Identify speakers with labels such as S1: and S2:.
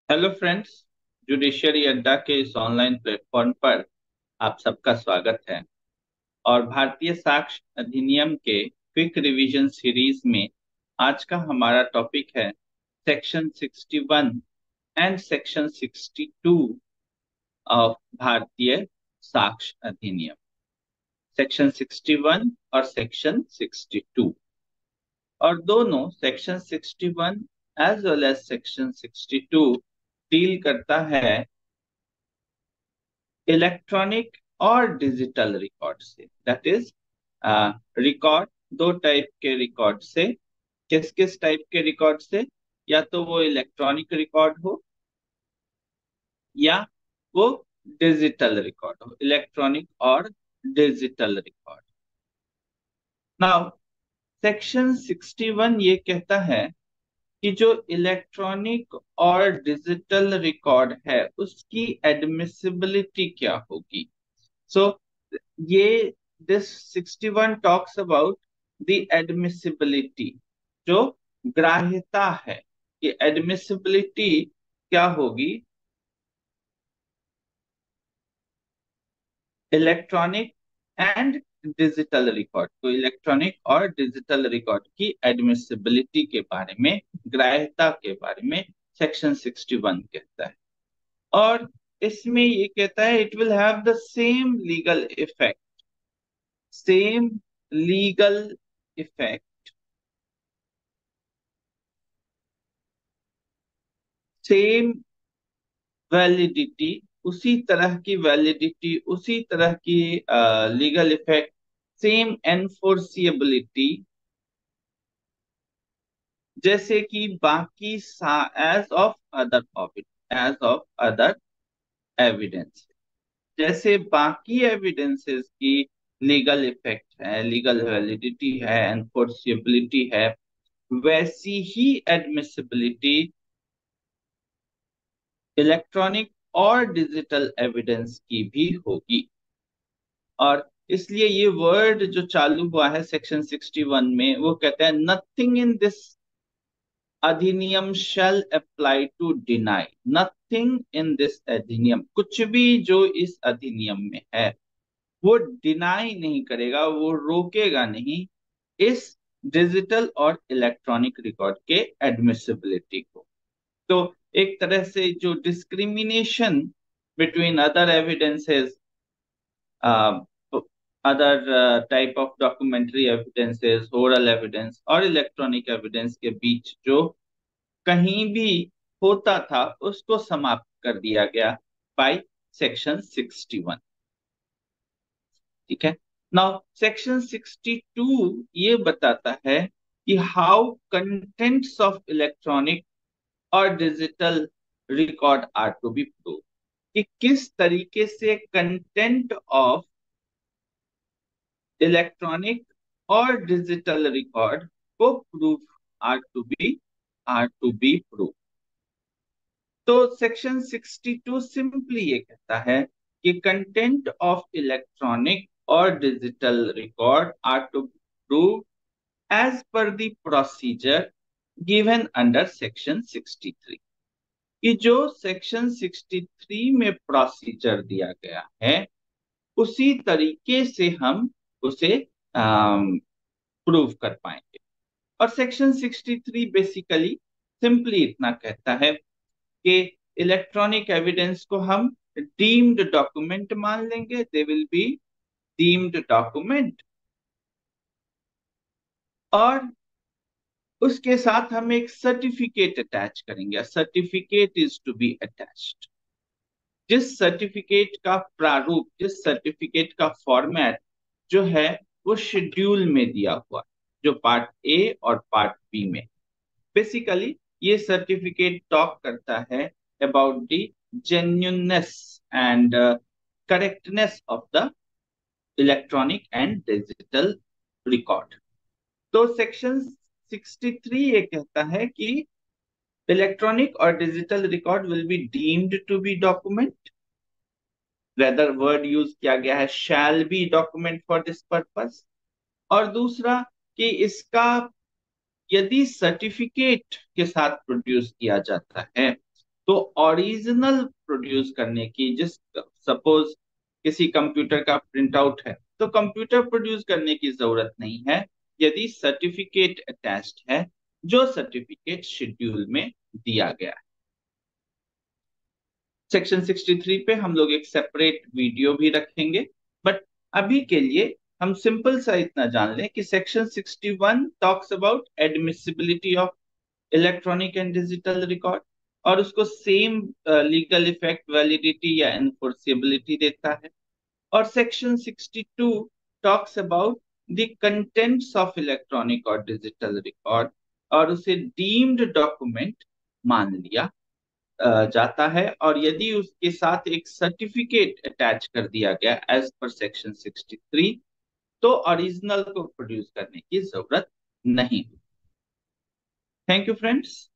S1: Hello friends. Judiciary अड्डा के इस ऑनलाइन प्लेटफॉर्म पर आप सबका स्वागत है। और भारतीय साक्ष्य अधिनियम के क्विक रिवीजन सीरीज में आज का हमारा टॉपिक है सेक्शन 61 एंड सेक्शन 62 ऑफ भारतीय साक्ष्य अधिनियम। सेक्शन 61 और सेक्शन 62, और दोनों section 61 as well as section 62 deal करता है इलेक्ट्रॉनिक और डिजिटल रिकॉर्ड से। दैट इज रिकॉर्ड, दो टाइप के रिकॉर्ड से। किस किस टाइप के रिकॉर्ड से? या तो वो इलेक्ट्रॉनिक रिकॉर्ड हो या वो डिजिटल रिकॉर्ड हो। इलेक्ट्रॉनिक और डिजिटल रिकॉर्ड। नाउ सेक्शन 61 ये कहता है कि जो इलेक्ट्रॉनिक और डिजिटल रिकॉर्ड है उसकी एडमिसिबिलिटी क्या होगी। सो ये this 61 talks about the admissibility, जो ग्राह्यता है। ये एडमिसिबिलिटी क्या होगी इलेक्ट्रॉनिक एंड डिजिटल रिकॉर्ड। तो इलेक्ट्रॉनिक और डिजिटल रिकॉर्ड की एडमिसिबिलिटी के बारे में, ग्राह्यता के बारे में सेक्शन 61 कहता है। और इसमें ये कहता है it will have the same legal effect, same legal effect, same validity, उसी तरह की वैलिडिटी, उसी तरह की लीगल इफेक्ट, सेम एनफोर्सिएबिलिटी, जैसे कि बाकी as of other as of other evidence. जैसे बाकी एविडेंसेस की लीगल इफेक्ट है, लीगल वैलिडिटी है, एनफोर्सिएबिलिटी है, वैसी ही एडमिसिबिलिटी इलेक्ट्रॉनिक और डिजिटल एविडेंस की भी होगी। और इसलिए ये वर्ड जो चालू हुआ है सेक्शन 61 में, वो कहता है नथिंग इन दिस अधिनियम shall apply to deny. Nothing in this अधिनियम, कुछ भी जो इस अधिनियम में है वो डिनाई नहीं करेगा, वो रोकेगा नहीं इस डिजिटल और इलेक्ट्रॉनिक रिकॉर्ड के एडमिसिबिलिटी को। तो एक तरह से जो discrimination between other evidences, other type of documentary evidences, oral evidence और इलेक्ट्रॉनिक एविडेंस के बीच जो कहीं भी होता था उसको समाप्त कर दिया गया बाय सेक्शन 61। ठीक है। नाउ सेक्शन 62 ये बताता है कि हाउ कंटेंट्स ऑफ इलेक्ट्रॉनिक और digital record are to be prove, कि किस तरीके से कंटेंट ऑफ इलेक्ट्रॉनिक और डिजिटल रिकॉर्ड को prove are to be prove. तो सेक्शन 62 सिंपली ये कहता है कि कंटेंट ऑफ इलेक्ट्रॉनिक और digital record are to prove as per the procedure given under section 63। कि जो सेक्शन 63 में प्रोसीजर दिया गया है उसी तरीके से हम उसे प्रूव कर पाएंगे। और सेक्शन 63 बेसिकली सिंपली इतना कहता है कि इलेक्ट्रॉनिक एविडेंस को हम डीम्ड डॉक्यूमेंट मान लेंगे, they will be deemed document. और उसके साथ हम एक सर्टिफिकेट अटैच करेंगे। Certificate is to be attached. जिस सर्टिफिकेट का प्रारूप, जिस सर्टिफिकेट का फॉर्मेट जो है वो शेड्यूल में दिया हुआ है, जो पार्ट ए और पार्ट बी में। बेसिकली ये सर्टिफिकेट टॉक करता है about the genuineness and correctness of the electronic and digital record. तो सेक्शन 63 ये कहता है कि इलेक्ट्रॉनिक और digital record will be deemed to be document. Rather word use किया गया है shall be document for this purpose. और दूसरा कि इसका यदि सर्टिफिकेट के साथ प्रोड्यूस किया जाता है तो ओरिजिनल प्रोड्यूस करने की, जिस सपोज किसी कंप्यूटर का प्रिंट आउट है, तो कंप्यूटर प्रोड्यूस करने की जरूरत नहीं है यदि सर्टिफिकेट अटैच्ड है, जो सर्टिफिकेट शेड्यूल में दिया गया है। सेक्शन 63 पे हम लोग एक सेपरेट वीडियो भी रखेंगे, बट अभी के लिए हम सिंपल सा इतना जान लें कि section 61 talks about admissibility of electronic and digital record, और उसको सेम लीगल इफेक्ट, वैलिडिटी या एनफोर्सेबिलिटी देता है। और section 62 talks about the contents of electronic और डिजिटल रिकॉर्ड, और उसे डीम्ड डॉक्यूमेंट मान लिया जाता है, और यदि उसके साथ एक सर्टिफिकेट अटैच कर दिया गया एज पर सेक्शन 63, तो ओरिजिनल को प्रोड्यूस करने की जरूरत नहीं। Thank you friends.